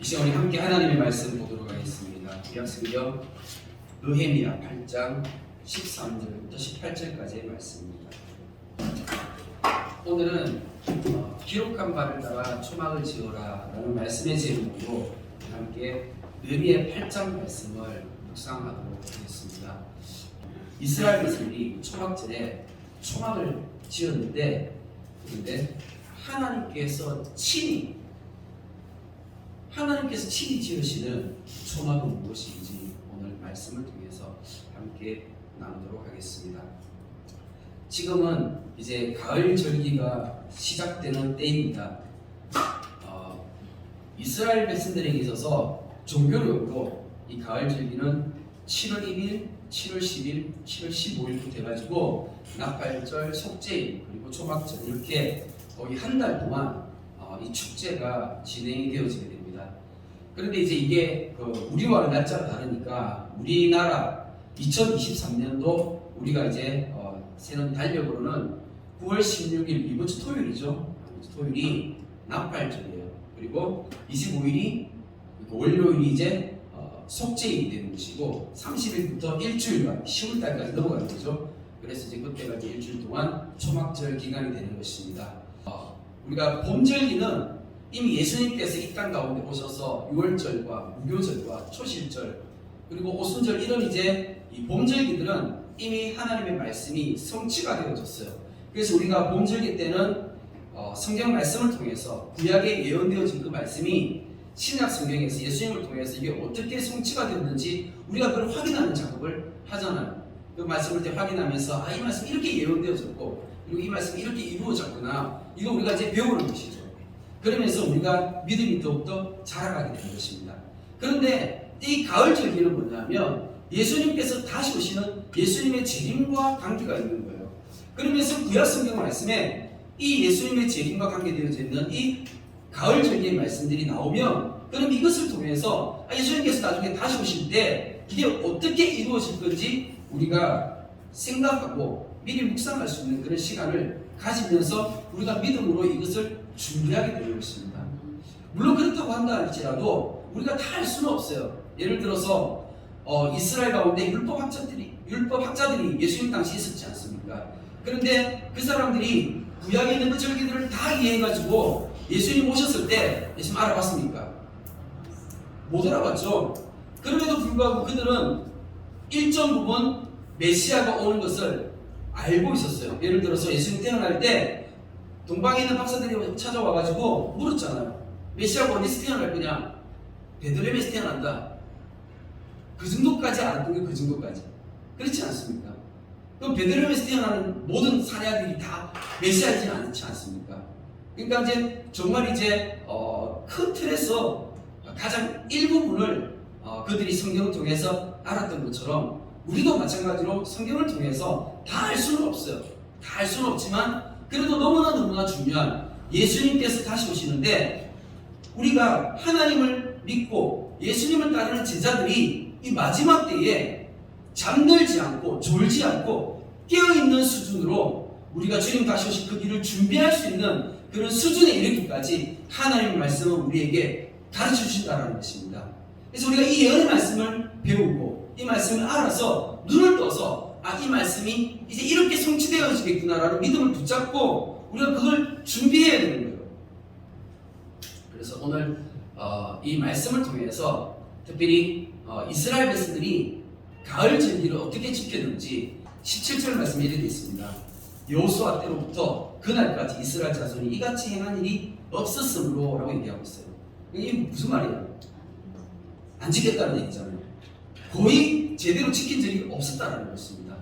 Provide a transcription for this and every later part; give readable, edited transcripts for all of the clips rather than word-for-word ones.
이 시간 우리 함께 하나님의 말씀 보도록 하겠습니다. 구약성경 느헤미야 8장 13절부터 18절까지의 말씀입니다. 오늘은 기록한 바를 따라 초막을 지어라 라는 말씀의 제목으로 함께 느헤미야 8장 말씀을 묵상하도록 하겠습니다. 이스라엘 백성들이 초막절에 초막을 지었는데, 그런데 하나님께서 친히 지으시는 초막은 무엇인지 오늘 말씀을 통해서 함께 나누도록 하겠습니다. 지금은 이제 가을 절기가 시작되는 때입니다. 이스라엘 백성들에게 있어서 종교력으로 이 가을 절기는 7월 1일, 7월 10일, 7월 15일부터 돼가지고 나팔절, 속죄일, 그리고 초막절 이렇게 거의 한 달 동안 이 축제가 진행이 되어지게 됩니다. 그런데 이제 이게 우리와는 날짜가 다르니까 우리나라 2023년도 우리가 이제 세는 달력으로는 9월 16일 이번 주 토요일이죠. 토요일이 나팔절이에요. 그리고 25일이 월요일이 이제 속죄일이 되는 것이고 30일부터 일주일간 10월달까지 넘어가는 거죠. 그래서 이제 그때가 이제 일주일 동안 초막절 기간이 되는 것입니다. 우리가 봄절기는 이미 예수님께서 이 땅 가운데 오셔서 유월절과 무교절과 초실절 그리고 오순절 이런 이제 이 봄절기들은 이미 하나님의 말씀이 성취가 되어졌어요. 그래서 우리가 봄절기 때는 성경 말씀을 통해서 구약에 예언되어진 그 말씀이 신약 성경에서 예수님을 통해서 이게 어떻게 성취가 되었는지 우리가 그걸 확인하는 작업을 하잖아요. 그 말씀을 때 확인하면서 이 말씀이 이렇게 예언되어졌고 그리고 이 말씀이 이렇게 이루어졌구나, 이거 우리가 이제 배우는 것이죠. 그러면서 우리가 믿음이 더욱더 자라가게 되는 것입니다. 그런데 이 가을 절기는 뭐냐면 예수님께서 다시 오시는 예수님의 재림과 관계가 있는 거예요. 그러면서 구약 성경 말씀에 이 예수님의 재림과 관계되어져 있는 이 가을 절기의 말씀들이 나오면, 그럼 이것을 통해서 예수님께서 나중에 다시 오실 때 이게 어떻게 이루어질 건지 우리가 생각하고 미리 묵상할 수 있는 그런 시간을 가지면서 우리가 믿음으로 이것을 준비하게 되는 것입니다. 물론 그렇다고 한다 할지라도 우리가 다 할 수는 없어요. 예를 들어서 이스라엘 가운데 율법 학자들이 예수님 당시 있었지 않습니까? 그런데 그 사람들이 구약에 있는 그 절기들을 다 이해해가지고 예수님 오셨을 때 예수님 알아봤습니까? 못 알아봤죠. 그럼에도 불구하고 그들은 일정 부분 메시아가 오는 것을 알고 있었어요. 예를 들어서 예수님 태어날 때 동방에 있는 박사들이 찾아와가지고 물었잖아요. 메시아가 어디서 태어날 거냐? 베들레헴에서 태어난다. 그 정도까지 알았던 게 그 정도까지. 그렇지 않습니까? 그럼 베들레헴에서 태어나는 모든 사내아들이 다 메시아이지 않지 않습니까? 그러니까 이제 정말 이제 큰 틀에서 가장 일부분을 그들이 성경을 통해서 알았던 것처럼 우리도 마찬가지로 성경을 통해서 다 알 수는 없어요. 다 알 수는 없지만 그래도 너무나 중요한 예수님께서 다시 오시는데, 우리가 하나님을 믿고 예수님을 따르는 제자들이 이 마지막 때에 잠들지 않고 졸지 않고 깨어있는 수준으로 우리가 주님 다시 오실 그 길을 준비할 수 있는 그런 수준에 이르기까지 하나님의 말씀은 우리에게 가르쳐 주신다는 것입니다. 그래서 우리가 이 예언의 말씀을 배우고 이 말씀을 알아서 눈을 떠서 이 말씀이 이제 이렇게 성취되어지겠구나라는 믿음을 붙잡고 우리가 그걸 준비해야 되는 거예요. 그래서 오늘 이 말씀을 통해서 특별히 이스라엘 백성들이 가을 절기를 어떻게 지켰는지 17절 말씀에 이렇게 있습니다. 여호수아 때로부터 그날까지 이스라엘 자손이 이같이 행한 일이 없었으므로 라고 얘기하고 있어요. 이게 무슨 말이에요? 안 지켰다는 얘기잖아요. 거의 제대로 지킨 적이 없었다는 것입니다.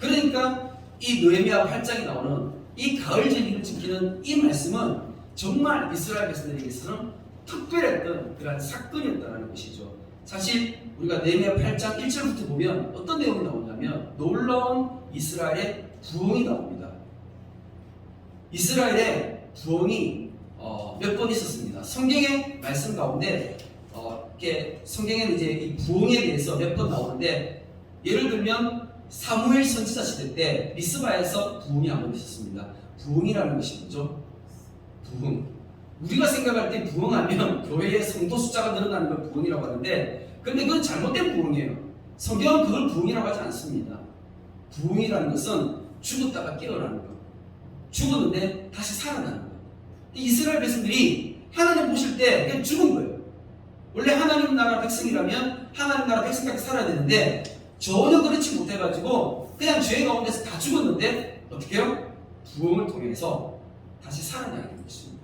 그러니까 이 느헤미야 8장에 나오는 이 가을 절기를 지키는 이 말씀은 정말 이스라엘 백성들에게서는 특별했던 그러한 사건이었다는 것이죠. 사실 우리가 느헤미야 8장 1절부터 보면 어떤 내용이 나오냐면 놀라운 이스라엘의 부흥이 나옵니다. 이스라엘의 부흥이 몇 번 있었습니다. 성경의 말씀 가운데 성경에는 이제 이 부흥에 대해서 몇 번 나오는데, 예를 들면 사무엘 선지자 시대 때 미스바에서 부흥이 한 번 있었습니다. 부흥이라는 것이 뭐죠? 부흥. 우리가 생각할 때 부흥하면 교회의 성도 숫자가 늘어나는 걸 부흥이라고 하는데, 근데 그건 잘못된 부흥이에요. 성경은 그걸 부흥이라고 하지 않습니다. 부흥이라는 것은 죽었다가 깨어나는 것, 죽었는데 다시 살아나는 것. 이스라엘 백성들이 하나님 보실 때 그냥 죽은 거예요. 원래 하나님 나라 백성이라면 하나님 나라 백성까지 살아야 되는데 전혀 그렇지 못해가지고 그냥 죄 가운데서 다 죽었는데 어떻게 해요? 부흥을 통해서 다시 살아나게 된 것입니다.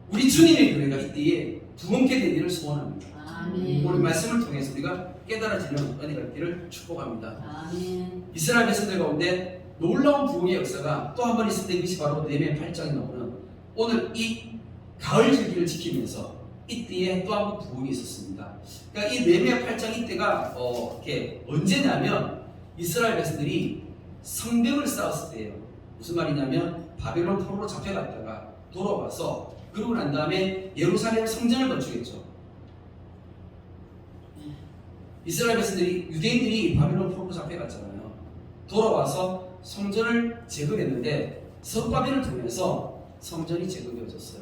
우리 주님의 교회가 이때에 부흥케 되기를 소원합니다. 아멘. 오늘 말씀을 통해서 우리가 깨달아지는 은혜가 있기를 축복합니다. 아멘. 이스라엘 백성들 가운데 놀라운 부흥의 역사가 또 한 번 있을 때, 이것이 바로 느헤미야 8장에 나오는 오늘 이 가을 절기를 지키면서 이때에 또 한 번 부흥이 있었습니다. 그러니까 이 느헤미야 8장 이때가 이렇게 언제냐면 이스라엘 백성들이 성벽을 쌓았을 때예요. 무슨 말이냐면 바벨론 포로로 잡혀갔다가 돌아와서 그러고 난 다음에 예루살렘 성전을 건축했죠. 이스라엘 백성들이, 유대인들이 바벨론 포로로 잡혀갔잖아요. 돌아와서 성전을 재건했는데 스룹바벨을 통해서 성전이 재건되어졌어요.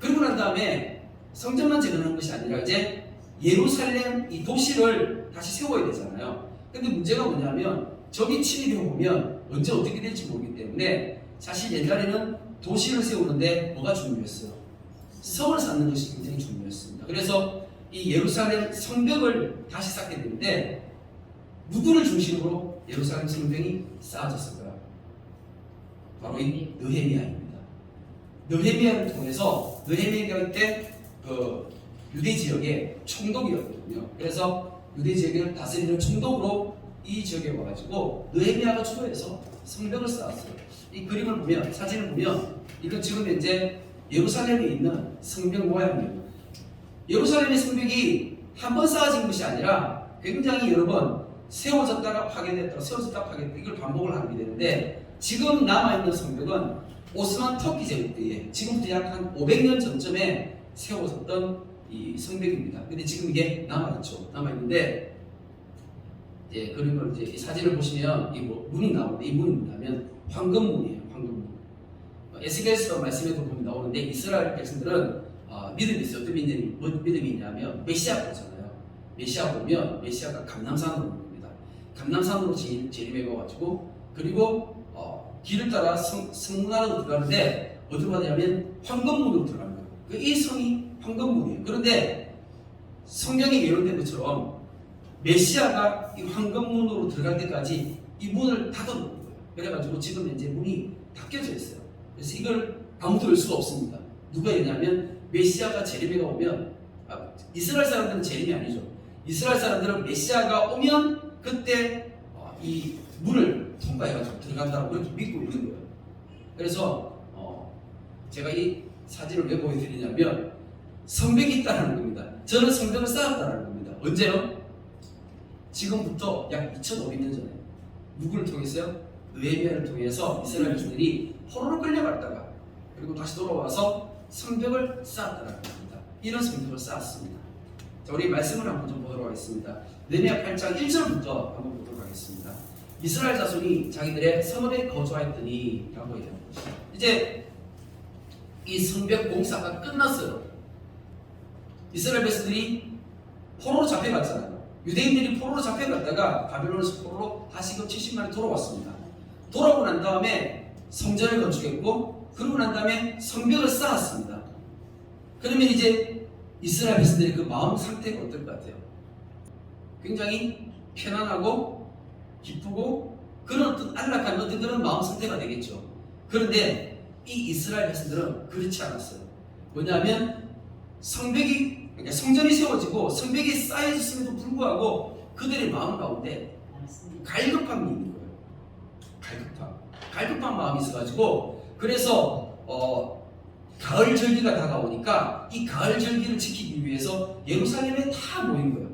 그러고 난 다음에 성전만 재건한 것이 아니라 이제 예루살렘 이 도시를 다시 세워야 되잖아요. 근데 문제가 뭐냐면 적이 침입해 오면 언제 어떻게 될지 모르기 때문에 사실 옛날에는 도시를 세우는데 뭐가 중요했어요? 성을 쌓는 것이 굉장히 중요했습니다. 그래서 이 예루살렘 성벽을 다시 쌓게 되는데 누구를 중심으로 예루살렘 성벽이 쌓아졌을까요? 바로 이 느헤미야입니다. 느헤미야를 통해서, 느헤미야가 때 그 유대 지역의 총독이었거든요. 그래서 유대 지역을 다스리는 총독으로 이 지역에 와가지고 느헤미야가 주도해서 성벽을 쌓았어요. 이 그림을 보면, 사진을 보면 이건 지금 현재 예루살렘에 있는 성벽 모양이에요. 예루살렘의 성벽이 한 번 쌓아진 것이 아니라 굉장히 여러 번 세워졌다가 파괴됐다가 세워졌다가 파괴됐다가 이걸 반복을 하게 되는데, 지금 남아있는 성벽은 오스만 터키 제국 때에, 지금부터 약 한 500년 전쯤에 세워졌던 이 성벽입니다. 근데 지금 이게 남아있죠. 남아있는데, 이제 그림을 이제 이 사진을 보시면 이 문이 나오는데, 이 문이 뭐냐면 황금문이에요. 황금문. 에스겔서 말씀에도 보면 나오는데, 이스라엘 백성들은 믿음이 있어요. 어떤 믿음이 있냐면 메시아 보잖아요. 메시아 보면 메시아가 감람산으로 오는 겁니다. 감람산으로 재림해가지고, 그리고 길을 따라 성문 안으로 들어가는데 어디로 가냐면 황금문으로 들어가는 거예요. 이 성이 황금문이에요. 그런데 성경에 예언된 것처럼 메시아가 이 황금문으로 들어갈 때까지 이 문을 닫아놓은 거예요. 그래가지고 지금 이제 문이 닫혀져 있어요. 그래서 이걸 아무도 열 수가 없습니다. 누가 했냐면 메시아가 재림에 오면, 이스라엘 사람들은 재림이 아니죠. 이스라엘 사람들은 메시아가 오면 그때 이 문을 통과해가지고 들어간다고 그렇게 믿고 있는 거예요. 그래서 제가 이 사진을 왜 보여드리냐면 성벽이 있다는 겁니다. 저는 성벽을 쌓았다는 겁니다. 언제요? 지금부터 약 2500년 전에 누구를 통해서요? 느헤미야를 통해서 이스라엘 백성들이 포로로 끌려갔다가 그리고 다시 돌아와서 성벽을 쌓았다는 겁니다. 이런 성벽을 쌓았습니다. 자, 우리 말씀을 한번 좀 보도록 하겠습니다. 느헤미야 8장 1절부터 한번 보도록 하겠습니다. 이스라엘 자손이 자기들의 성읍에 거주하였더니 라고 얘기합니다. 이제 이 성벽 공사가 끝났어요. 이스라엘 백성들이 포로로 잡혀갔잖아요. 유대인들이 포로로 잡혀갔다가 바벨론에서 포로로 다시금 70만이 돌아왔습니다. 돌아오고 난 다음에 성전을 건축했고, 그러고 난 다음에 성벽을 쌓았습니다. 그러면 이제 이스라엘 백성들의 그 마음 상태가 어떨 것 같아요? 굉장히 편안하고 기쁘고 그런 어떤 안락한 어떤 그런 마음 상태가 되겠죠. 그런데 이 이스라엘 백성들은 그렇지 않았어요. 뭐냐면 성벽이, 그러니까 성전이 세워지고 성벽이 쌓여졌음에도 불구하고 그들의 마음 가운데 갈급함이 있는 거예요. 갈급한 마음이 있어가지고, 그래서 가을 절기가 다가오니까 이 가을 절기를 지키기 위해서 예루살렘에 다 모인 거예요.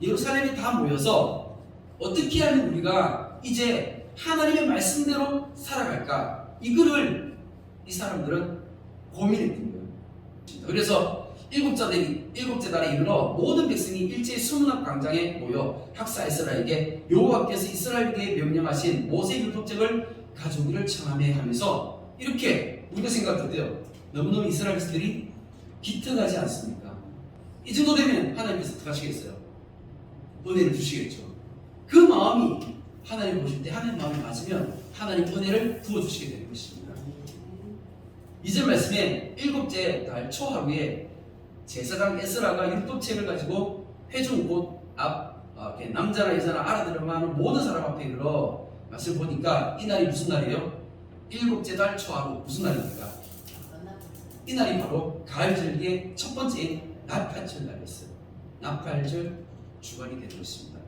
예루살렘에 다 모여서 어떻게 하면 우리가 이제 하나님의 말씀대로 살아갈까, 이거를 이 사람들은 고민했던 거예요. 그래서 일곱째 달에 이르러 모든 백성이 일제히 수문학 광장에 모여 학사 에스라에게 여호와께서 이스라엘에게 명령하신 모세 율법책을 가져오기를 청하매 하면서, 이렇게 우리가 생각해도 돼요. 너무너무 이스라엘 백성들이 기특하지 않습니까? 이 정도 되면 하나님께서 어떻게 하시겠어요? 은혜를 주시겠죠. 그 마음이 하나님 보실 때 하나님 마음이 맞으면 하나님 은혜를 부어주시게 되는 것입니다. 2절 말씀에 일곱째 달 초하루에 제사장 에스라가 율법책을 가지고 회중 곧 앞 남자나 여자나 알아들을 만한 모든 사람 앞에 이르러 말씀 보니까 이 날이 무슨 날이에요? 일곱째 달 초하루. 무슨 날입니까? 이 날이 바로 가을절기의 첫 번째 나팔절 날이었어요. 나팔절 주간이 되는 것입니다.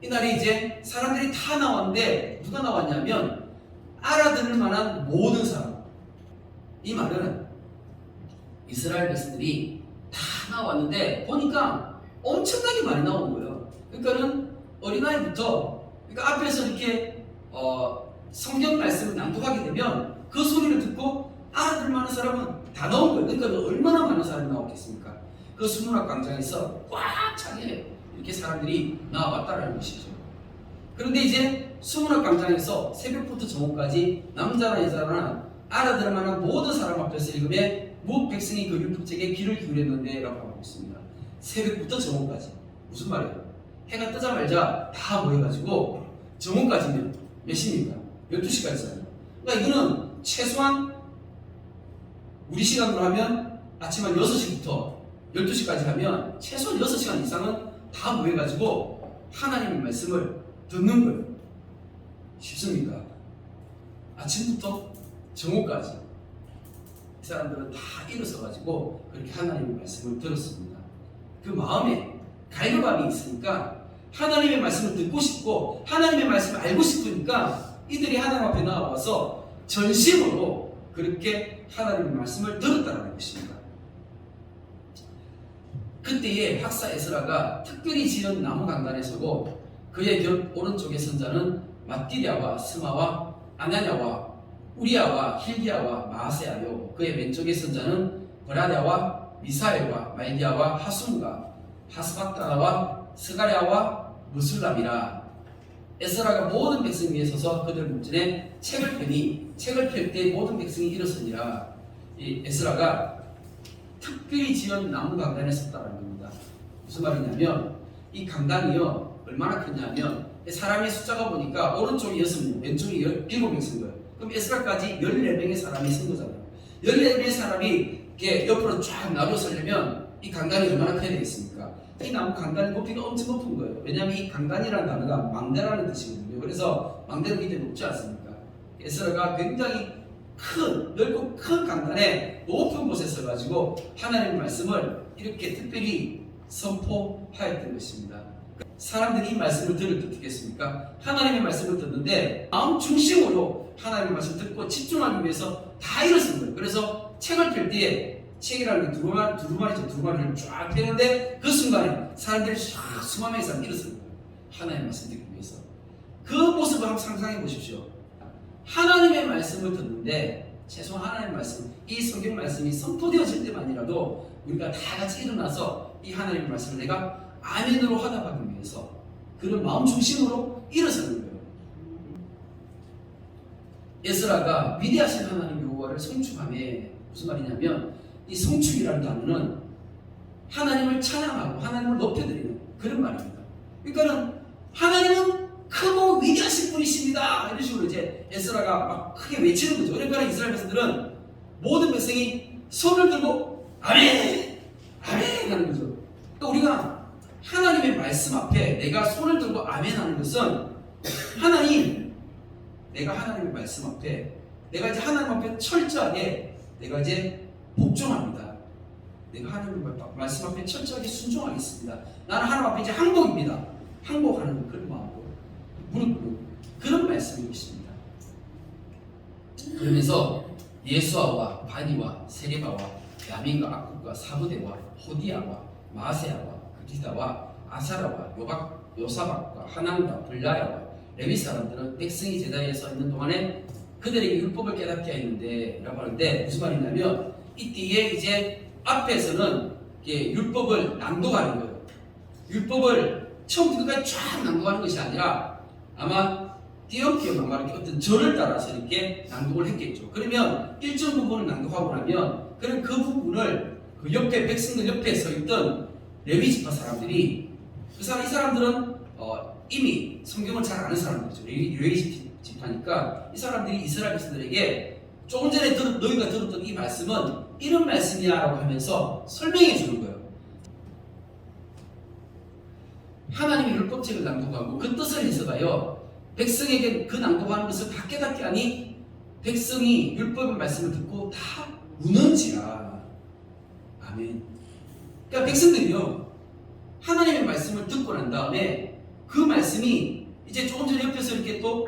이 날이 이제 사람들이 다 나왔는데 누가 나왔냐면 알아들을 만한 모든 사람. 이 말은 이스라엘 백성들이 다 나왔는데 보니까 엄청나게 많이 나온 거예요. 그러니까는 어린아이부터 그러니까 앞에서 이렇게 성경 말씀을 낭독하게 되면 그 소리를 듣고 알아들 만한 사람은 다 나온 거예요. 그러니까 얼마나 많은 사람이 나왔겠습니까? 그 수문학 광장에서 꽉 차게 이렇게 사람들이 나와왔다는 것이죠. 그런데 이제 수문학 광장에서 새벽부터 저녁까지 남자나 여자나 알아들 만한 모든 사람 앞에서 읽음에 무엇 백성이 그 율법책에 귀를 기울였는데 라고 하고 있습니다. 새벽부터 저녁까지. 무슨 말이에요? 해가 뜨자마자 다 모여가지고 저녁까지면 몇 시입니까? 12시까지잖아요. 그러니까 이거는 최소한 우리 시간으로 하면 아침 한 6시부터 12시까지 하면 최소한 6시간 이상은 다 모여가지고 하나님의 말씀을 듣는 거예요. 쉽습니까? 아침부터 정오까지 이 사람들은 다 일어서가지고 그렇게 하나님의 말씀을 들었습니다. 그 마음에 갈급함이 있으니까 하나님의 말씀을 듣고 싶고 하나님의 말씀을 알고 싶으니까 이들이 하나님 앞에 나와서 전심으로 그렇게 하나님의 말씀을 들었다는 것입니다. 그때에 학사 에스라가 특별히 지은 나무 강단에 서고 그의 곁 오른쪽의 선자는 맏디랴와 스마와 아냐냐와 우리야와 힐기야와 마아세야요 그의 왼쪽의 선자는 브라랴와 미사엘과 말기야와 하숨과 하스박다와 스가랴와 무술람이라. 에스라가 모든 백성 위에 서서 그들 ಮುಂ전에 책을 펴니 책을 펼 때 모든 백성이 일어서니라. 이 에스라가 특별히 지은 나무 강단에 섰다는 겁니다. 무슨 말이냐면 이 강단이요 얼마나 크냐면 사람의 숫자가 보니까 오른쪽이 6명 왼쪽이 7명 쓴 거예요. 그럼 에스라까지 14명의 사람이 쓴 거잖아요. 14명의 사람이 이렇게 옆으로 쫙 나눠 서려면 이 강단이 얼마나 커야 되겠습니까? 이 나무 강단의 높이가 엄청 높은 거예요. 왜냐하면 이 강단이라는 단어가 망대라는 뜻이거든요. 그래서 망대는 굉장히 높지 않습니까? 에스라가 굉장히 넓고 큰 강단에 높은 곳에 서가지고 하나님의 말씀을 이렇게 특별히 선포하였던 것입니다. 사람들이 이 말씀을 들을 때 어떻겠습니까? 하나님의 말씀을 듣는데 마음 중심으로 하나님의 말씀을 듣고 집중하기 위해서 다 일어선 거예요. 그래서 책을 펼 때에 책이라는 게 두루마리죠. 두루마리를 쫙 펴는데 그 순간에 사람들이 쫙 수만 명의 사람이 일어선 거예요. 하나님의 말씀 듣기 위해서. 그 모습을 한번 상상해 보십시오. 하나님의 말씀을 듣는데 최소한 하나님의 말씀, 이 성경 말씀이 선포되어질 때만이라도 우리가 다 같이 일어나서 이 하나님의 말씀을 내가 아멘으로 화답하기 위해서 그런 마음 중심으로 일어서는 거예요. 에스라가 위대하신 하나님 여호와를 성축함에 무슨 말이냐면 이 성축이라는 단어는 하나님을 찬양하고 하나님을 높여드리는 그런 말입니다. 그러니까는 하나님은 크고 위대하신 분이십니다. 이런 식으로 이제 에스라가 막 크게 외치는 거죠. 그러니까 이스라엘 백성들은 모든 백성이 손을 들고 아멘! 아멘! 하는 거죠. 그러니까 우리가 하나님의 말씀 앞에 내가 손을 들고 아멘 하는 것은 내가 하나님의 말씀 앞에 내가 이제 하나님 앞에 철저하게 내가 이제 복종합니다. 내가 하나님의 말씀 앞에 철저하게 순종하겠습니다. 나는 하나님 앞에 이제 항복입니다. 항복하는 그런 마음으로 무릎 꿇는 그런 말씀인 것입니다. 그러면서 예수아와 바니와 세레바와 야민과 악국과 사부대와 호디아와 마세아와 그디다와 아사라와 요사박과 하난과 블라야와 레위 사람들은 백성이 제자리에 서 있는 동안에 그들에게 율법을 깨닫게 했는데 라고 하는데 무슨 말이냐면 이때에 이제 앞에서는 율법을 낭독하는 거예요. 율법을 처음부터 끝까지 쫙 낭독하는 것이 아니라 아마 띄엄띄엄 아마 이렇게 어떤 절을 따라서 이렇게 낭독을 했겠죠. 그러면 일정 부분을 낭독하고 나면 그런 그 부분을 그 옆에 백성들 옆에 서 있던 레위 지파 사람들이 이 사람들은 이미 성경을 잘 아는 사람들이죠. 레위 지파니까 이 사람들이 이스라엘 백성들에게 조금 전에 너희가 들었던 이 말씀은 이런 말씀이야라고 하면서 설명해 주는 거예요. 하나님의 율법책을 낭독하고 그 뜻을 해석하여 백성에게 그 낭독하는 것을 다 깨닫게 하니 백성이 율법의 말씀을 듣고 다 우는지라. 아멘. 그러니까 백성들이요, 하나님의 말씀을 듣고 난 다음에 그 말씀이 이제 조금 전에 옆에서 이렇게 또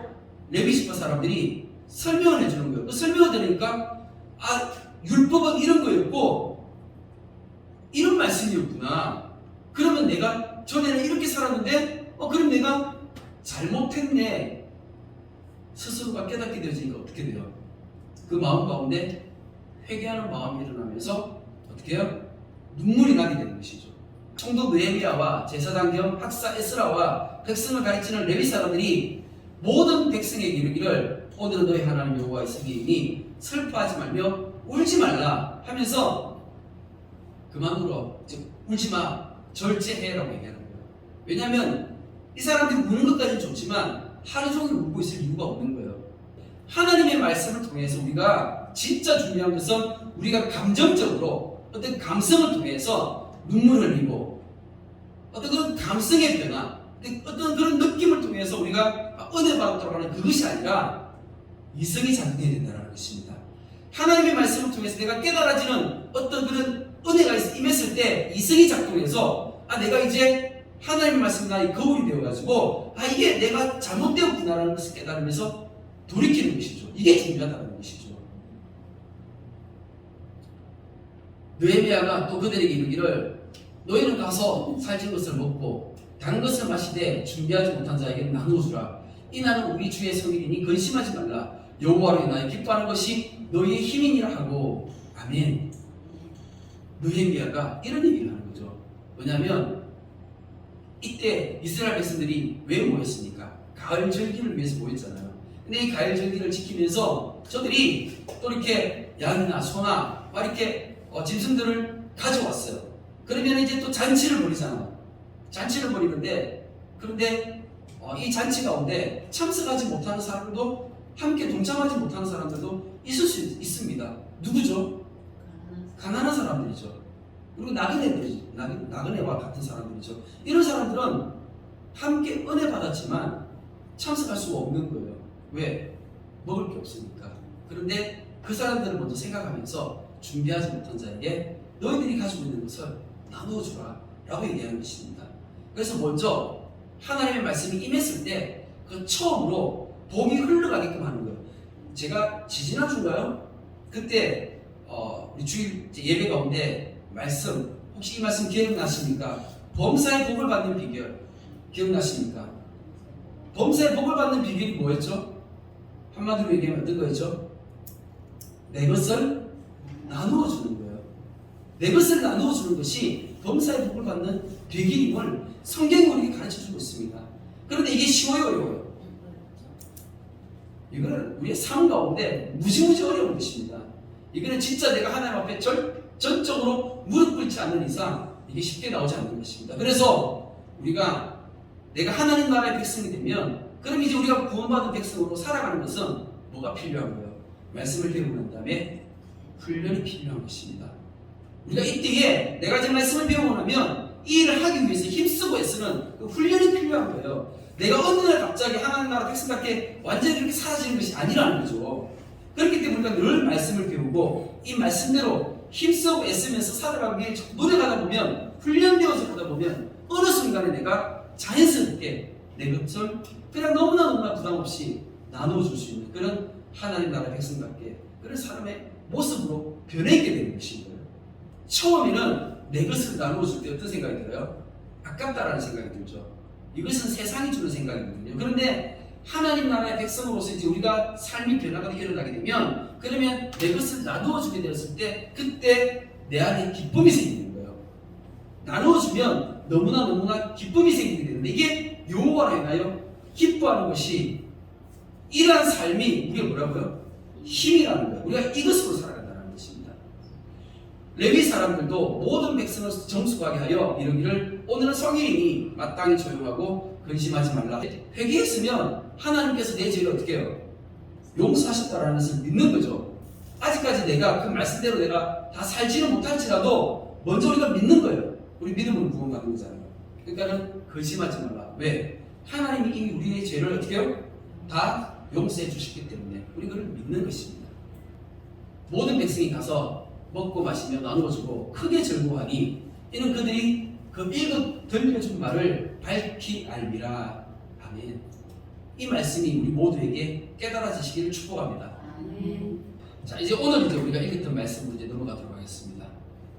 레위 지파 사람들이 설명을 해주는 거예요. 그 설명을 들으니까 율법은 이런 거였고 이런 말씀이었구나. 그러면 내가 전에는 이렇게 살았는데 그럼 내가 잘못했네. 스스로가 깨닫게 되어지니까 어떻게 돼요? 그 마음 가운데 회개하는 마음이 일어나면서 어떻게 해요? 눈물이 나게 되는 것이죠. 총독 느헤미야와 제사장 겸 학사 에스라와 백성을 가르치는 레위 사람들이 모든 백성에게 이르기를 오늘은 너희 하나님 여호와 있으니 슬퍼하지 말며 울지 말라 하면서 그만 울어, 즉 울지 마, 절제해라고 얘기하는 거예요. 왜냐하면 이 사람들이 우는 것까지는 좋지만 하루 종일 울고 있을 이유가 없는 거예요. 하나님의 말씀을 통해서 우리가 진짜 중요한 것은 우리가 감정적으로 어떤 감성을 통해서 눈물을 흘리고 어떤 그런 감성의 변화, 어떤 그런 느낌을 통해서 우리가 은혜 받도록 하는 그것이 아니라 이성이 작동해야 된다는 것입니다. 하나님의 말씀을 통해서 내가 깨달아지는 어떤 그런 은혜가 임했을 때 이성이 작동해서 내가 이제 하나님의 말씀이 나의 거울이 되어가지고 이게 내가 잘못되었구나라는 것을 깨달으면서 돌이키는 것이죠. 이게 중요하다는 것이죠. 느헤미야가 또 그들에게 이르기를 너희는 가서 살찐 것을 먹고 단 것을 마시되 준비하지 못한 자에게는 나누어주라. 이날은 우리 주의 성일이니 근심하지 말라. 여호와로 인하여 기뻐하는 것이 너희의 힘이니라 하고. 아멘. 느헤미야가 이런 얘기를 하는 거죠. 왜냐하면 이때 이스라엘 백성들이 왜 모였습니까? 가을 절기를 위해서 모였잖아요. 근데 이 가을 절기를 지키면서 저들이 또 이렇게 양이나 소나 이렇게 짐승들을 가져왔어요. 그러면 이제 또 잔치를 벌이잖아요. 잔치를 벌이는데 그런데 이 잔치 가운데 참석하지 못하는 사람들도 함께 동참하지 못하는 사람들도 있을 수 있습니다. 누구죠? 가난한 사람들이죠. 그리고 나그네와 같은 사람들이죠. 이런 사람들은 함께 은혜 받았지만 참석할 수가 없는 거예요. 왜? 먹을 게 없으니까. 그런데 그 사람들을 먼저 생각하면서 준비하지 못한 자에게 너희들이 가지고 있는 것을 나누어 주라 라고 얘기하는 것입니다. 그래서 먼저 하나님의 말씀이 임했을 때 그 처음으로 봄이 흘러가게끔 하는 거예요. 제가 지지난주인가요? 그때 우리 주일 예배 가운데 말씀, 혹시 이 말씀 기억나십니까? 범사의 복을 받는 비결 기억나십니까? 범사의 복을 받는 비결이 뭐였죠? 한마디로 얘기하면 어떤 거였죠? 내 것을 나누어 주는 거예요. 내 것을 나누어 주는 것이 범사의 복을 받는 비결임을 성경이 우리에게 가르쳐 주고 있습니다. 그런데 이게 쉬워요, 어려워요? 이거는 우리의 삶 가운데 무지무지 어려운 것입니다. 이거는 진짜 내가 하나님 앞에 전적으로 무릎 꿇지 않는 이상 이게 쉽게 나오지 않는 것입니다. 그래서 우리가 내가 하나님 나라의 백성이 되면 그럼 이제 우리가 구원받은 백성으로 살아가는 것은 뭐가 필요한 거예요? 말씀을 배우고 난 다음에 훈련이 필요한 것입니다. 우리가 이때에 내가 지금 말씀을 배우고 나면 이 일을 하기 위해서 힘쓰고 애쓰는 그 훈련이 필요한 거예요. 내가 어느 날 갑자기 하나님 나라 백성답게 완전히 그렇게 사라지는 것이 아니라는 거죠. 그렇기 때문에 우리가 늘 말씀을 배우고 이 말씀대로 힘쓰고 애쓰면서 살아가기 위해 노력하다 보면 훈련되어서 하다 보면 어느 순간에 내가 자연스럽게 내 것을 그냥 너무나 부담 없이 나누어줄 수 있는 그런 하나님 나라 백성답게 그런 사람의 모습으로 변해있게 되는 것인 거예요. 처음에는 내 것을 나누어줄 때 어떤 생각이 들어요? 아깝다라는 생각이 들죠. 이것은 세상이 주는 생각이거든요. 그런데 하나님 나라의 백성으로서 이제 우리가 삶이 변화가 일어나게 되면 그러면 내 것을 나누어주게 되었을 때 그때 내 안에 기쁨이 생기는 거예요. 나누어주면 너무나 기쁨이 생기게 되는데 이게 여호와로 인하여 기뻐하는 것이 이러한 삶이 우리가 뭐라고요? 힘이라는 거예요. 우리가 이것으로 살아간다는 것입니다. 레위 사람들도 모든 백성을 정숙하게 하여 이르기를 오늘은 성일이니 마땅히 조용하고 근심하지 말라. 회개했으면 하나님께서 내 죄를 어떻게 해요? 용서하셨다라는 것을 믿는 거죠. 아직까지 내가 그 말씀대로 내가 다 살지는 못할지라도 먼저 우리가 믿는 거예요. 우리 믿음으로 구원받는 거잖아요. 그러니까는 근심하지 말라. 왜? 하나님이 이미 우리의 죄를 어떻게 해요? 다 용서해 주셨기 때문에 우리 그걸 믿는 것입니다. 모든 백성이 가서 먹고 마시며 나누어주고 크게 즐거워하니 이는 그들이 그 일곱 들려준 말을 밝히 알미라. 아멘. 이 말씀이 우리 모두에게 깨달아지시기를 축복합니다. 아멘. 자, 이제 오늘 이제 우리가 읽었던 말씀으로 이제 넘어가도록 하겠습니다.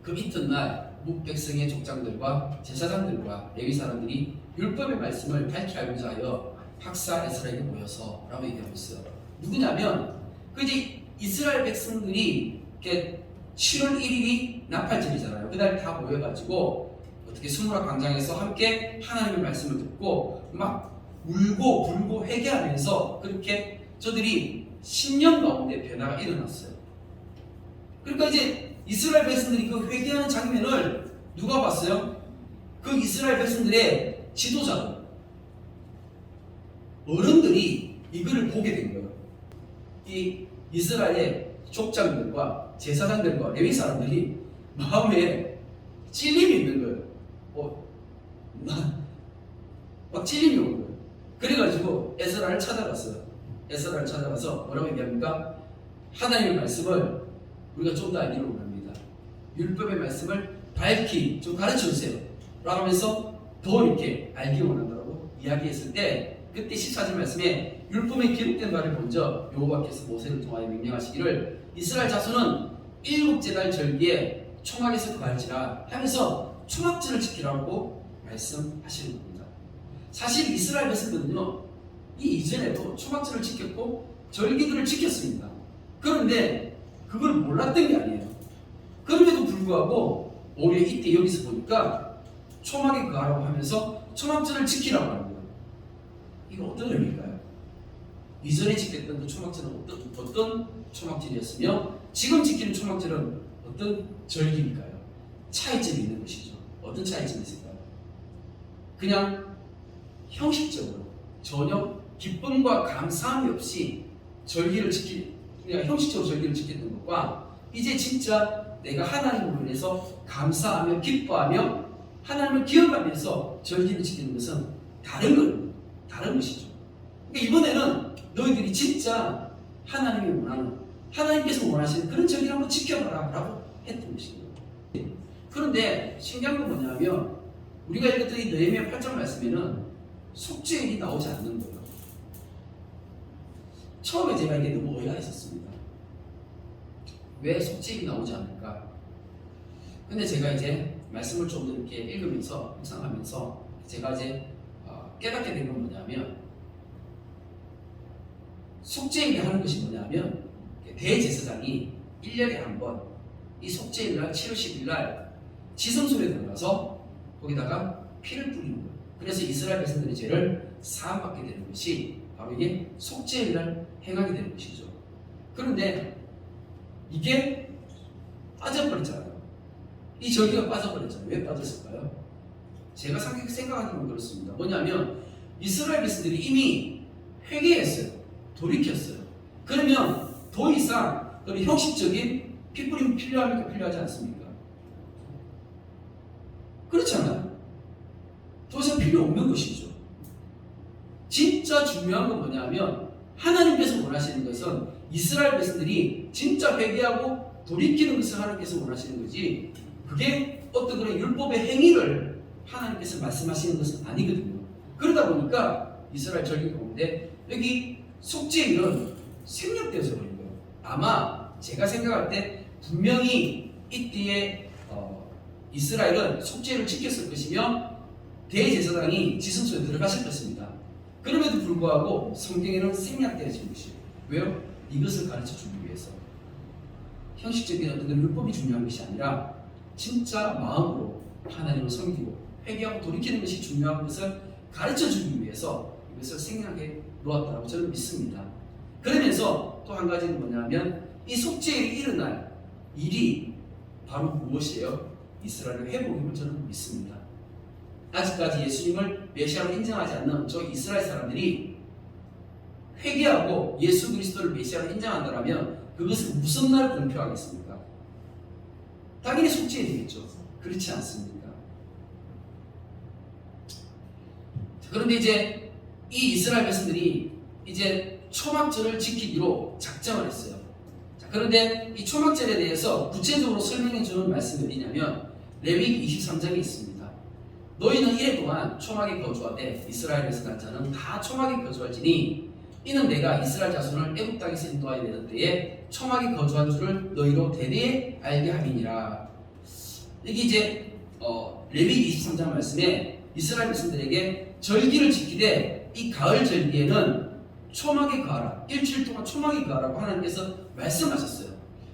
그 이튿날 뭇백성의 족장들과 제사장들과 레위 사람들이 율법의 말씀을 밝히 알고자 하여 학사 에스라에게 모여서 라고 얘기하고 있어요. 누구냐면 그 이제 이스라엘 백성들이 이렇게 7월 1일이 나팔절이잖아요. 그날 다 모여가지고 어떻게 수무라 광장에서 함께 하나님의 말씀을 듣고 막 울고 불고 회개하면서 그렇게 저들이 10년 가운데 변화가 일어났어요. 그러니까 이제 이스라엘 백성들이 그 회개하는 장면을 누가 봤어요? 그 이스라엘 백성들의 지도자들, 어른들이 이거를 보게 된 거예요. 이 이스라엘의 족장들과 제사장들과 레위 사람들이 마음에 찔림이 있는 거예요. 막 찔림이 오는 거예요. 그래가지고 에스라를 찾아갔어요. 에스라를 찾아가서 뭐라고 얘기합니까? 하나님의 말씀을 우리가 좀 더 알기를 원합니다. 율법의 말씀을 밝히 좀 가르쳐주세요 라고 하면서 더 이렇게 알기를 원한다고 이야기했을 때 그때 14절 말씀에 율법에 기록된 바를 먼저 여호와께서 모세를 통하여 명령하시기를 이스라엘 자손은 7째 달 절기에 초막에서 거할지라 하면서 초막절을 지키라고 말씀하시는 겁니다. 사실 이스라엘 백성들은요 이 이전에도 초막절을 지켰고 절기들을 지켰습니다. 그런데 그걸 몰랐던 게 아니에요. 그럼에도 불구하고 오히려 이때 여기서 보니까 초막에 거하라고 하면서 초막절을 지키라고 하는 거예요. 이거 어떤 의미일까요? 이전에 지켰던 그 초막절은 어떤 초막절이었으며 지금 지키는 초막절은 어떤 절기일까요? 차이점이 있는 것이죠. 어떤 차이점이 있을까요? 그냥 형식적으로 전혀 기쁨과 감사함이 없이 절기를 그냥 형식적으로 절기를 지켰던 것과 이제 진짜 내가 하나님으로 인해서 감사하며 기뻐하며 하나님을 기억하면서 절기를 지키는 것은 다른 것이죠. 그러니까 이번에는 너희들이 진짜 하나님이 원하는 하나님께서 원하시는 그런 절기를 한번 지켜봐라 라고 했던 것입니다. 그런데 신기한 건 뭐냐면 우리가 읽었던 이 느헤미야 8장 말씀에는 속죄일이 나오지 않는 거예요. 처음에 제가 이게 너무 의아했었습니다. 왜 속죄일이 나오지 않을까? 근데 제가 이제 말씀을 좀 더 이렇게 읽으면서 묵상하면서 제가 이제 깨닫게 된 건 뭐냐면 속죄일이 하는 것이 뭐냐면 대제사장이 1년에 한 번 이 속죄일날 7월 10일날 지성소에 들어가서 거기다가 피를 뿌리는 거예요. 그래서 이스라엘 백성들의 죄를 사함받게 되는 것이 바로 이게 속죄일날 행하게 되는 것이죠. 그런데 이게 빠져버렸잖아요. 이 절기가 빠져버렸잖아요. 왜 빠졌을까요? 제가 생각하기는 그렇습니다. 뭐냐면 이스라엘 백성들이 이미 회개했어요. 돌이켰어요. 그러면 더 이상 그런 형식적인 피 뿌림이 필요합니까? 필요하지 않습니까? 그렇잖아요. 더 이상 필요 없는 것이죠. 진짜 중요한 건 뭐냐면 하나님께서 원하시는 것은 이스라엘 백성들이 진짜 회개하고 돌이키는 것을 하나님께서 원하시는 거지 그게 어떤 그런 율법의 행위를 하나님께서 말씀하시는 것은 아니거든요. 그러다 보니까 이스라엘 절기 가운데 여기 속죄일은 생략되어져 버린 거예요. 아마 제가 생각할 때 분명히 이때에 이스라엘은 속죄일을 지켰을 것이며 대제사장이 지성소에 들어갔을 것입니다. 그럼에도 불구하고 성경에는 생략되어진 것이에요. 왜요? 이것을 가르쳐주기 위해서. 형식적인 어떤 율법이 중요한 것이 아니라 진짜 마음으로 하나님을 섬기고 회개하고 돌이키는 것이 중요한 것을 가르쳐주기 위해서 이것을 생략해 놓았다고 저는 믿습니다. 그러면서 또 한 가지는 뭐냐면 이 속죄일이 일어날 일이 바로 무엇이에요? 이스라엘의 회복임을 저는 믿습니다. 아직까지 예수님을 메시아로 인정하지 않는 저 이스라엘 사람들이 회개하고 예수 그리스도를 메시아로 인정한다면 그것은 무슨 날 공표하겠습니까? 당연히 속죄해야 되겠죠. 그렇지 않습니까? 그런데 이제 이 이스라엘 백성들이 이제 초막절을 지키기로 작정을 했어요. 자, 그런데 이 초막절에 대해서 구체적으로 설명해 주는 말씀이 어디냐면 레위기 23장에 있습니다. 너희는 이래 동안 초막에 거주하되 이스라엘에서 난 자는 다 초막에 거주할지니 이는 내가 이스라엘 자손을 애굽 땅에서 인도하여 내던 때에 초막에 거주한 줄을 너희로 대대에 알게 함이니라. 이게 이제 레위기 23장 말씀에 이스라엘 백성들에게 절기를 지키되 이 가을 절기에는 초막에 거하라. 일주일 동안 초막에 거하라고 하나님께서 말씀하셨어요.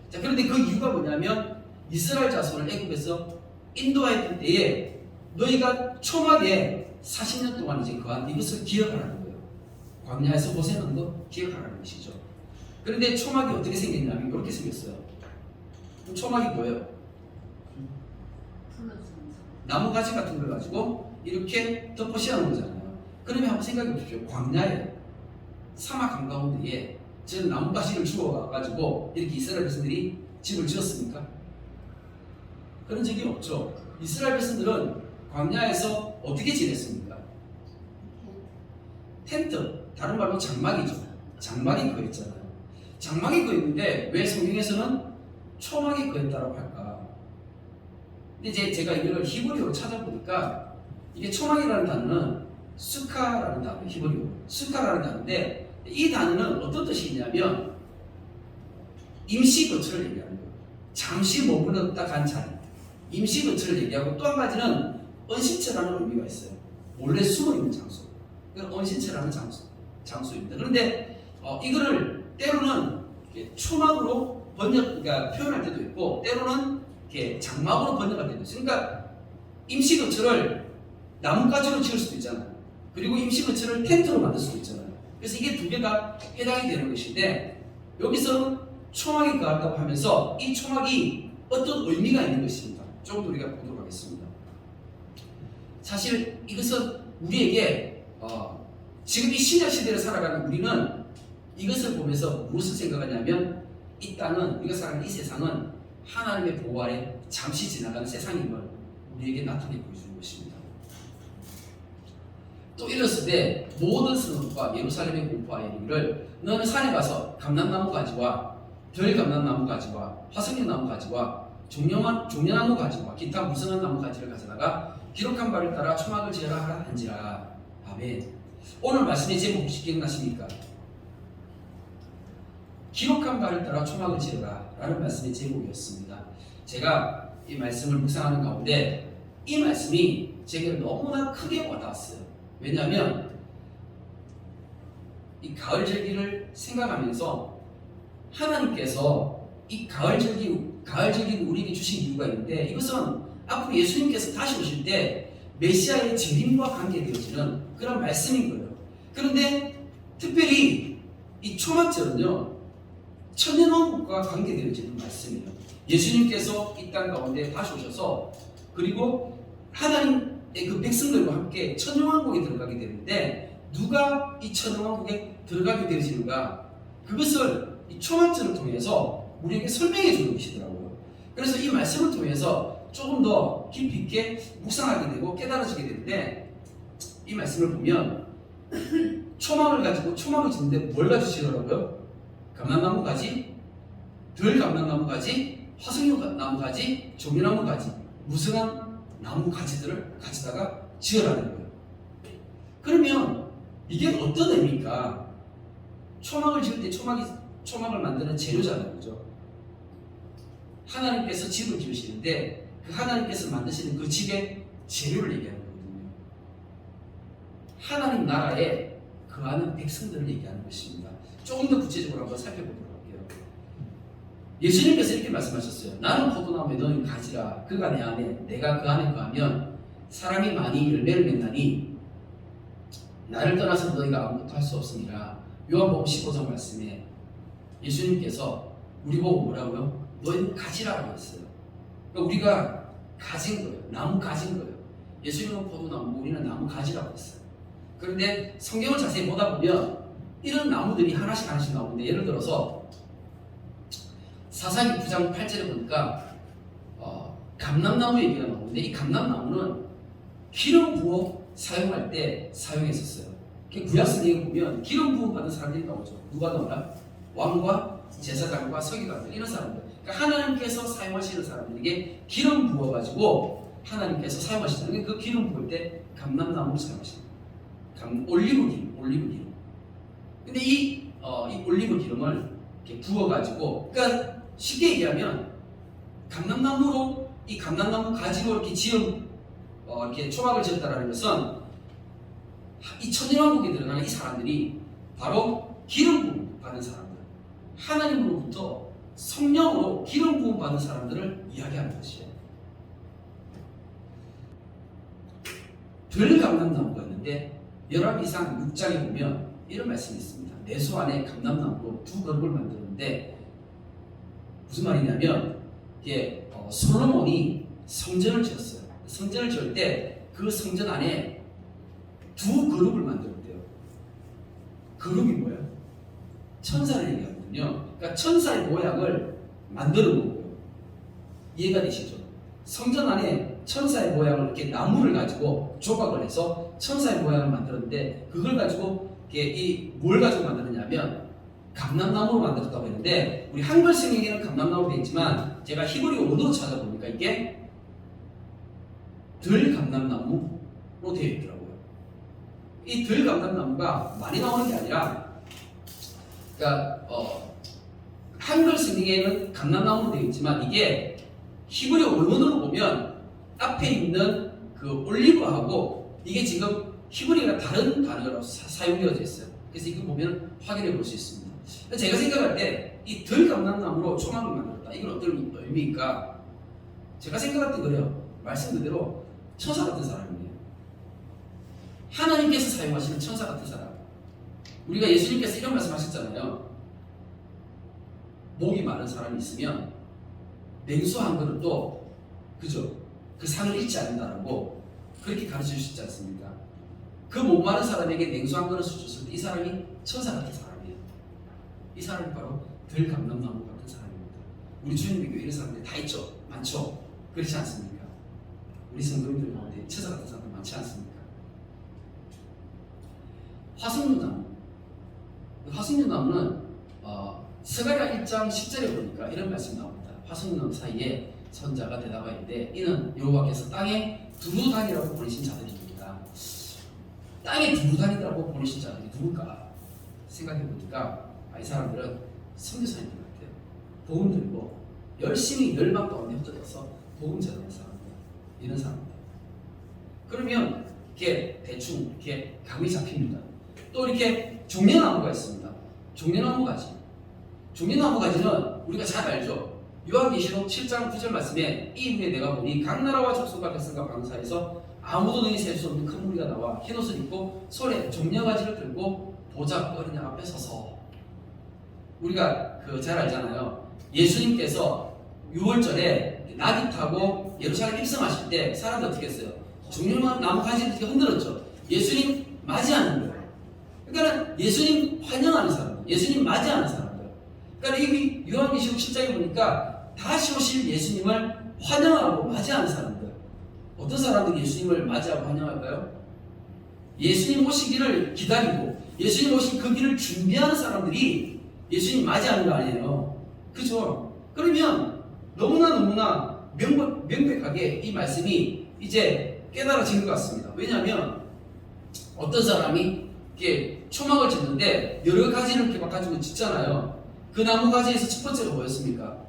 자, 그런데 그 이유가 뭐냐면 이스라엘 자손을 애굽에서 인도하였던 때에 너희가 초막에 40년 동안 이제 거한 이것을 기억하라는 거예요. 광야에서 고생한 거 기억하라는 것이죠. 그런데 초막이 어떻게 생겼냐면 이렇게 생겼어요. 초막이 뭐예요? 나무 가지 같은 걸 가지고 이렇게 덮어 씌우는 거잖아요. 그러면 한번 생각해 보십시오. 광야에 사막 한가운데에 저는 나무 가지를 주워 가지고 이렇게 이스라엘 백성들이 집을 지었습니까? 그런 적이 없죠. 이스라엘 백성들은 광야에서 어떻게 지냈습니까? 텐트, 다른 말로 장막이죠. 장막이 거했잖아요. 장막이 거했는데 왜 성경에서는 초막이 거했다고 할까? 근데 이제 제가 이걸 히브리어로 찾아보니까 이게 초막이라는 단어는 스카라는 단어, 히브리어 스카라는 단어인데 이 단어는 어떤 뜻이 있냐면 임시 거처를 얘기하는 거예요. 잠시 머물렀다 간 자리, 임시 거처를 얘기하고 또 한 가지는 언신처라는 의미가 있어요. 몰래 숨어 있는 장소. 그건 언신처라는 장소입니다. 그런데 이거를 때로는 초막으로 그러니까 표현할 때도 있고 때로는 이렇게 장막으로 번역할 때도 있어요. 그러니까 임시 거처를 나뭇가지로 지을 수도 있잖아요. 그리고 임시 거처를 텐트로 만들 수도 있잖아요. 그래서 이게 두 개가 해당이 되는 것인데 여기서 초막이 거한다고 하면서 이 초막이 어떤 의미가 있는 것입니다. 조금 더 우리가 보도록 하겠습니다. 사실 이것은 우리에게 지금 이 신약 시대를 살아가는 우리는 이것을 보면서 무엇을 생각하냐면 이 땅은 우리가 살아가는 이 세상은 하나님의 보호 아래 잠시 지나가는 세상임을 우리에게 나타내 보여주는 것입니다. 또 이랬을 때 모든 성읍과 예루살렘의 공포하여 이르기를 너는 산에 가서 감람나무 가지와 덜 감람나무 가지와 화석류나무 가지와 종려나무 가지와 기타 무성한 나무 가지를 가져다가 기록한 바를 따라 초막을 지어라 하라 한지라. 아멘. 오늘 말씀의 제목 혹시 기억나십니까? 기록한 바를 따라 초막을 지어라 라는 말씀의 제목이었습니다. 제가 이 말씀을 묵상하는 가운데 이 말씀이 제게 너무나 크게 와닿았어요. 왜냐하면 이 가을 절기를 생각하면서 하나님께서 이 가을 절기를 우리에게 주신 이유가 있는데 이것은 앞으로 예수님께서 다시 오실 때 메시아의 재림과 관계되어지는 그런 말씀인 거예요. 그런데 특별히 이 초막절은요 천년왕국과 관계되어지는 말씀이에요. 예수님께서 이 땅 가운데 다시 오셔서 그리고 하나님의 그 백성들과 함께 천년왕국에 들어가게 되는데 누가 이 천년왕국에 들어가게 되어지는가? 그것을 이 초막절을 통해서 우리에게 설명해 주는 것이더라고요. 그래서 이 말씀을 통해서 조금 더 깊이 있게 묵상하게 되고 깨달아지게 되는데 이 말씀을 보면 초막을 가지고 초막을 짓는데 뭘 가지고 지으라고요? 감람나무 가지, 덜 감람나무 가지, 화석류나무 가지, 종려나무 가지, 무성한 나무 가지들을 가져다가 지으라는 거예요. 그러면 이게 어떤 의미입니까? 초막을 지을 때 초막을 만드는 재료잖아요. 그죠? 하나님께서 집을 지으시는데 그 하나님께서 만드시는 그 집의 재료를 얘기하는 거거든요. 하나님 나라에 거하는 백성들을 얘기하는 것입니다. 조금 더 구체적으로 한번 살펴보도록 할게요. 예수님께서 이렇게 말씀하셨어요. 나는 포도나무에 너는 가지라. 그가 내 안에 내가 그 안에 거하면 사람이 많이 열매를 맺나니 나를 떠나서 너희가 아무것도 할 수 없으니라. 요한복음 15장 말씀에 예수님께서 우리 보고 뭐라고요? 너희는 가지라고 했어요. 그러니까 우리가 가진 거예요. 나무 가진 거예요. 예수님은 포도나무, 우리는 나무 가지라고 했어요. 그런데 성경을 자세히 보다 보면 이런 나무들이 하나씩 하나씩 나오는데, 예를 들어서 사사기 9장 8절에 보니까 감람나무 얘기가 나오는데, 이 감람나무는 기름 부어 사용할 때 사용했었어요. 구약 성경에 보면 기름 부음 받은 사람들이 나오죠. 누가 나오나? 왕과 제사장과 서기관들, 이런 사람들. 그러니까 하나님께서 사용하시는 사람들에게 기름 부어가지고 하나님께서 사용하시잖아요. 그 기름 부을 때 감람나무를 사용하시는 거예요. 올리브 기름. 근데 이 올리브 기름을 이렇게 부어가지고, 그러니까 쉽게 얘기하면 감람나무로, 이 감람나무 가지로 이렇게 이렇게 초막을 지었다라는 것은 이 천일왕국에 들어가는 이 사람들이 바로 기름 부음 받은 사람들, 하나님으로부터 성령으로 기름 부음 받은 사람들을 이야기하는 것이에요. 들감람나무가 있는데 열왕기상 6장에 보면 이런 말씀이 있습니다. 내수 안에 감람나무로 두 그룹을 만들었는데, 무슨 말이냐면 이게 솔로몬이 성전을 지었어요. 성전을 지을 때 그 성전 안에 두 그룹을 만들었대요. 그룹이 뭐예요? 천사를 얘기하거든요. 그러니까 천사의 모양을 만들어 놓은 거예요. 이해가 되시죠? 성전 안에 천사의 모양을 이렇게 나무를 가지고 조각을 해서 천사의 모양을 만들었는데, 그걸 가지고 뭘 가지고 만드느냐면 감람나무로 만들었다고 했는데, 우리 한글 성경에는 감람나무로 되어 있지만 제가 히브리 원어로 찾아보니까 이게 들감람나무로 되어 있더라고요. 이 들감람나무가 많이 나오는 게 아니라, 그러니까 한글 성경에는 감람나무로 되어 있지만 이게 히브리 원어로 보면 앞에 있는 그 올리브하고 이게 지금 히브리가 다른 단어로 사용되어져 있어요. 그래서 이거 보면 확인해 볼 수 있습니다. 제가 생각할 때 이 들감람나무로 초막을 만들었다. 이건 어떤 의미일까? 제가 생각할 때 그래요. 말씀 그대로 천사 같은 사람이에요. 하나님께서 사용하시는 천사 같은 사람. 우리가 예수님께서 이런 말씀 하셨잖아요. 목이 마른 사람이 있으면 냉수 한 그릇도, 그죠? 그 상을 잃지 않는다라고 그렇게 가르쳐 주시지 않습니까? 그 목 마른 사람에게 냉수 한 그릇을 줬을 때 이 사람이 천사 같은 사람이에요. 이 사람이 바로 들감람나무 같은 사람입니다. 우리 주님의 교회 이런 사람들이 다 있죠? 많죠? 그렇지 않습니까? 우리 성도님들 가운데 천사 같은 사람들 많지 않습니까? 화석류나무. 화석류나무는 스가랴 1장 10절에 보니까 이런 말씀이 나옵니다. 화석류나무 사이에 선자가 대답하였는데, 이는 여호와께서 땅에 두루 다니라고 보내신 자들입니다. 땅에 두루 다니라고 보내신 자들이 누굴까 생각해 보니까 이 사람들은 선교사님들 같아요. 복음 들고 열심히 열방 가운데 흩어져서 복음 전하는 사람들, 이런 사람들. 그러면 이렇게 대충 이렇게 감이 잡힙니다. 또 이렇게 종려나무가 있습니다. 종려나무 가지. 종려나무 가지는 우리가 잘 알죠. 요한계시록 7장 9절 말씀에 이후에 내가 보니 각 나라와 족속과 백성과 방은 사이에서 아무도 능히 셀 수 없는 큰 무리가 나와 흰옷을 입고 손에 종려가지를 들고 보좌 어린 양 앞에 서서. 우리가 잘 알잖아요. 예수님께서 6월절에 나귀 타고 예루살렘 입성하실 때 사람들 어떻게 했어요? 종려나무 가지를 이렇게 흔들었죠. 예수님 맞이하는 거예요. 그러니까 예수님 환영하는 사람들, 예수님 맞이하는 사람들. 그러니까 이 요한계시록 7장에 보니까 다시 오실 예수님을 환영하고 맞이하는 사람들. 어떤 사람들이 예수님을 맞이하고 환영할까요? 예수님 오시기를 기다리고 예수님 오신 그 길을 준비하는 사람들이 예수님 맞이하는 거 아니에요. 그죠? 그러면 너무나 명백하게 이 말씀이 이제 깨달아진 것 같습니다. 왜냐하면 어떤 사람이 이렇게 초막을 짓는데 여러 가지를 이렇게 막 가지고 짓잖아요. 그 나무 가지에서 첫 번째가 뭐였습니까?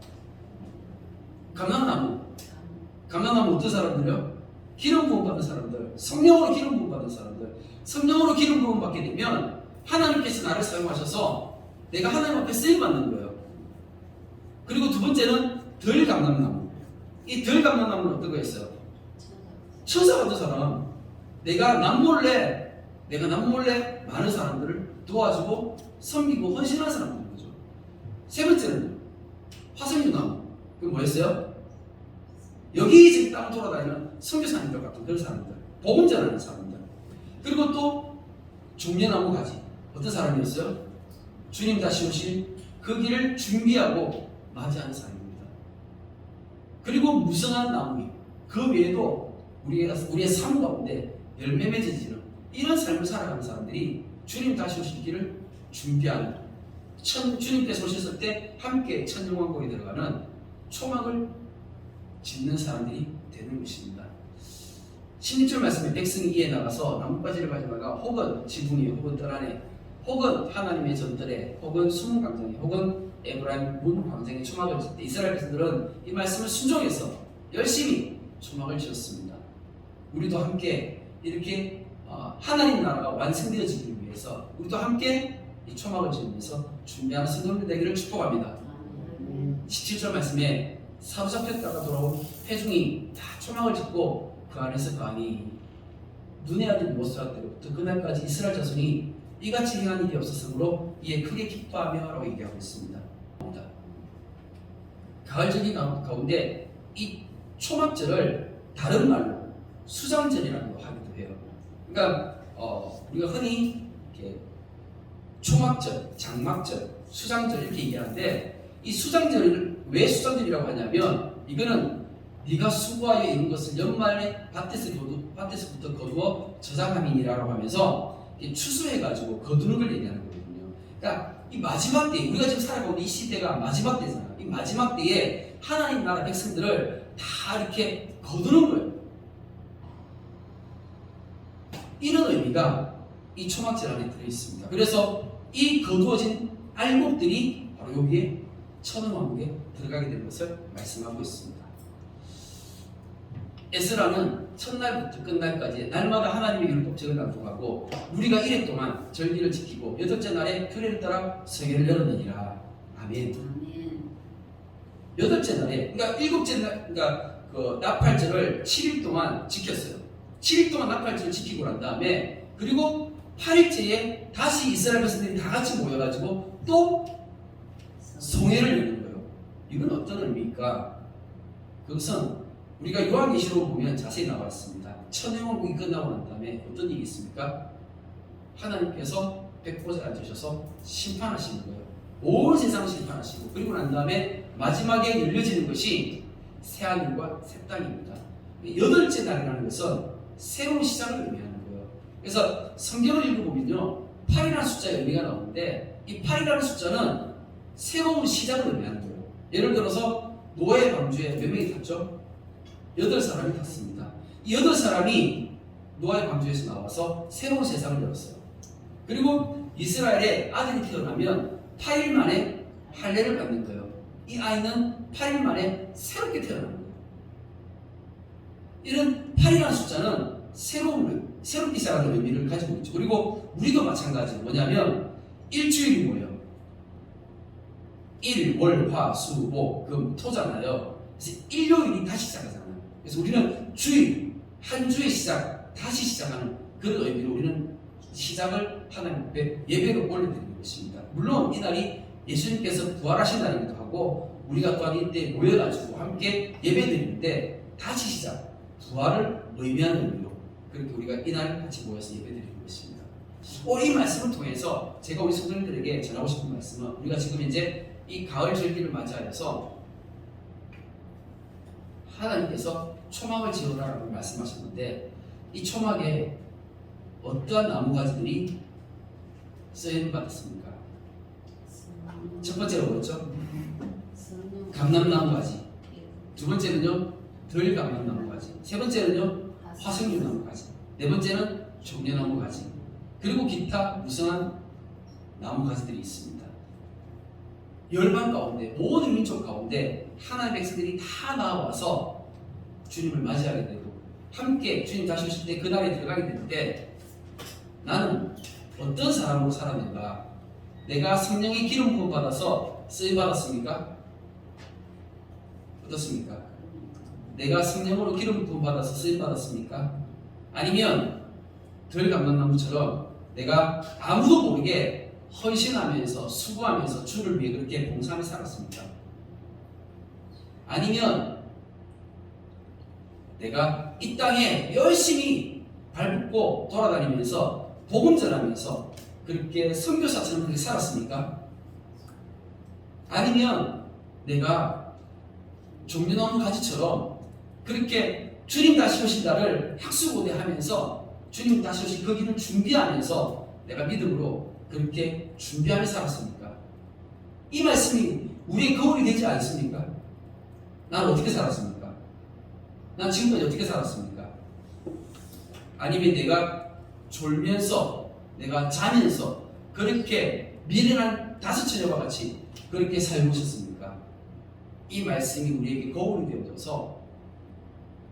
감람나무. 감람나무 어떤 사람들이요? 기름 부음 받은 사람들, 성령으로 기름 부음 받은 사람들. 성령으로 기름 부음 받게 되면 하나님께서 나를 사용하셔서 내가 하나님 앞에 쓰임 받는 거예요. 그리고 두 번째는 들감람나무. 이 들감람나무는 어떤 거였어요? 천사 같은 사람. 내가 남몰래 많은 사람들을 도와주고 섬기고 헌신하는 사람들인 거죠. 세 번째는 화석류나무. 그게 뭐였어요? 여기저기 땅 돌아다니는 선교사님들 같은 그런 사람들, 복음 전하는 사람들. 그리고 또 종려나무 가지, 어떤 사람이었어요? 주님 다시 오실 그 길을 준비하고 맞이하는 사람입니다. 그리고 무성한 나무, 그 외에도 우리의 삶 가운데 열매 맺어지는 이런 삶을 살아가는 사람들이 주님 다시 오실 길을 준비하는, 주님께서 오셨을 때 함께 천정왕국에 들어가는 초막을 짓는 사람들이 되는 것입니다. 16절 말씀에 백성이 이에 나가서 나뭇가지를 가져다가 혹은 지붕에 혹은 뜰 안에 혹은 하나님의 전뜰에 혹은 수문 광장에 혹은 에브라임 문 광장에 초막을 짓때 이스라엘 백성들은 이 말씀을 순종해서 열심히 초막을 지었습니다. 우리도 함께 이렇게 하나님 나라가 완성되어지기 위해서 우리도 함께 이 초막을 지으면서 준비하는 성도들 되기를 축복합니다. 17절 말씀에 사로잡혔다가 돌아온 회중이 다 초막을 짓고 그 안에서 가니 눈의 아들 모세라 때부터 그날까지 이스라엘 자손이 이같이 행한 일이 없었으므로 이에 크게 기뻐하며라고 얘기하고 있습니다. 가을절기 가운데 이 초막절을 다른 말로 수장절이라고 하기도 해요. 그러니까 우리가 흔히 이렇게 초막절, 장막절, 수장절 이렇게 얘기하는데 이 수장절을 왜 수장절이라고 하냐면 이거는 네가 수고하여 이룬 것을 연말에 밭에서부터 거두어 저장함이니라고 하면서 추수해가지고 거두는 걸 얘기하는 거거든요. 그러니까 이 마지막 때, 우리가 지금 살아가고 이 시대가 마지막 때잖아. 이 마지막 때에 하나님 나라 백성들을 다 이렇게 거두는 거예요. 이런 의미가 이 초막절 안에 들어있습니다. 그래서 이 거두어진 알곡들이 바로 여기에 천원왕국에 들어가게 된 것을 말씀하고 있습니다. 에스라는 첫날부터 끝날까지 날마다 하나님의 율법책을 낭독하고 우리가 1회 동안 절기를 지키고 8째 날에 규례를 따라 세계를 열었느니라. 아멘. 8째 날에, 그러니까 7째 날, 그러니까 그 나팔절을 7일 동안 지켰어요. 7일 동안 나팔절을 지키고 난 다음에 그리고 8일째에 다시 이스라엘 백성들이 다 같이 모여가지고 또 송해를 여는 거예요. 이건 어떤 의미입니까? 그것은 우리가 요한계시록 보면 자세히 나와 있습니다. 천년왕국이 끝나고 난 다음에 어떤 일이 있습니까? 하나님께서 백보좌에 앉으셔서 심판하시는 거예요. 온 세상을 심판하시고 그리고 난 다음에 마지막에 열려지는 것이 새하늘과 새 땅입니다. 8째 날이라는 것은 새로운 시작을 의미하는 거예요. 그래서 성경을 읽어보면요 8이라는 숫자의 의미가 나오는데 이 8이라는 숫자는 새로운 시작을 의미하는 거예요. 예를 들어서 노아의 방주에 몇 명이 탔죠? 8사람이 탔습니다. 이 8사람이 노아의 방주에서 나와서 새로운 세상을 열었어요. 그리고 이스라엘에 아들이 태어나면 8일 만에 할례를 받는 거예요. 이 아이는 8일 만에 새롭게 태어나는 거예요. 이런 8이라는 숫자는 새롭게 시작하는 의미를 가지고 있죠. 그리고 우리도 마찬가지예요. 뭐냐면 일주일이 뭐예요? 일, 월, 화, 수, 목, 금, 토잖아요. 그래서 일요일이 다시 시작하잖아요. 그래서 우리는 주일, 한 주의 시작, 다시 시작하는 그런 의미로 우리는 시작을 하나님 앞에 예배로 올려드리는 것입니다. 물론 이날이 예수님께서 부활하신 날이기도 하고 우리가 또한 이때 모여가지고 함께 예배드리는데 다시 시작, 부활을 의미하는 의미로 그렇게 우리가 이날 같이 모여서 예배드리는 것입니다. 오늘 이 말씀을 통해서 제가 우리 성도님들에게 전하고 싶은 말씀은 우리가 지금 이제 이 가을 절기를 맞이하여서 하나님께서 초막을 지어라라고 말씀하셨는데 이 초막에 어떠한 나무가지들이 쓰임 받았습니까? 첫 번째로 뭐였죠? 감람나무가지. 두 번째는요 들감람나무가지. 세 번째는요 화석류나무가지. 네 번째는 종려나무가지. 그리고 기타 무성한 나무가지들이 있습니다. 열방 가운데 모든 민족 가운데 하나님의 백성들이 다 나와서 주님을 맞이하게 되고 함께 주님 다시 오실 때 그날에 들어가게 되는데 나는 어떤 사람으로 살았는가? 내가 성령의 기름 부음 받아서 쓰임 받았습니까? 어떻습니까? 내가 성령으로 기름 부음 받아서 쓰임 받았습니까? 아니면 덜 감람나무처럼 내가 아무도 모르게 헌신하면서 수고하면서 주를 위해 그렇게 봉사하며 살았습니까? 아니면 내가 이 땅에 열심히 발붙고 돌아다니면서 복음 전하면서 그렇게 선교사처럼 그렇게 살았습니까? 아니면 내가 종려나무 가지처럼 그렇게 주님 다시 오신 날을 학수고대하면서 주님 다시 오신 그 길을 준비하면서 내가 믿음으로 그렇게 준비하며 살았습니까? 이 말씀이 우리의 거울이 되지 않습니까? 난 어떻게 살았습니까? 난 지금까지 어떻게 살았습니까? 아니면 내가 졸면서 내가 자면서 그렇게 미련한 다섯 처녀와 같이 그렇게 살고 있었습니까? 이 말씀이 우리에게 거울이 되어져서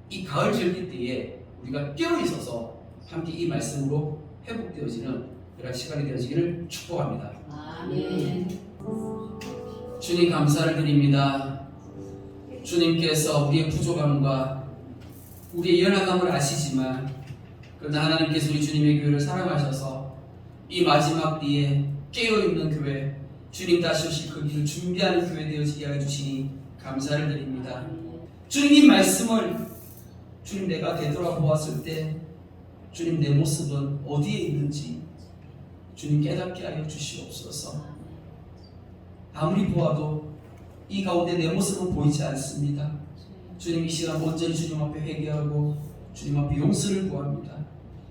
이 가을 절기 때에 우리가 깨어있어서 함께 이 말씀으로 회복되어지는 그런 시간이 되어지기를 축복합니다. 아멘. 주님 감사를 드립니다. 주님께서 우리의 부족함과 우리의 연약함을 아시지만 그러나 하나님께서 우리 주님의 교회를 사랑하셔서 이 마지막 때에 깨어있는 교회, 주님 다시 오실 그 길을 준비하는 교회 되어지게 해주시니 감사를 드립니다. 주님 말씀을 주님 내가 되돌아보았을 때 주님 내 모습은 어디에 있는지 주님 깨닫게 하여 주시옵소서. 아무리 보아도 이 가운데 내 모습은 보이지 않습니다. 주님 이 시간 온전히 주님 앞에 회개하고 주님 앞에 용서를 구합니다.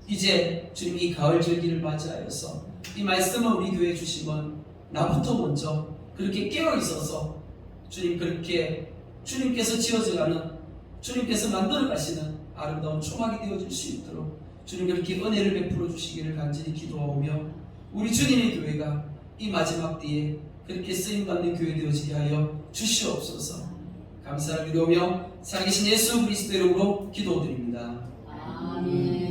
이제 주님 이 가을 절기를 맞이하여서 이 말씀을 우리 교회에 주시면 나부터 먼저 그렇게 깨어 있어서 주님 그렇게 주님께서 지어져가는 주님께서 만들어 가시는 아름다운 초막이 되어줄 수 있도록 주님 그렇게 은혜를 베풀어 주시기를 간절히 기도하오며 우리 주님의 교회가 이 마지막 때에 그렇게 쓰임받는 교회 되어지게 하여 주시옵소서. 감사를 드리오며 살아계신 예수 그리스도 이름으로 기도드립니다. 아멘.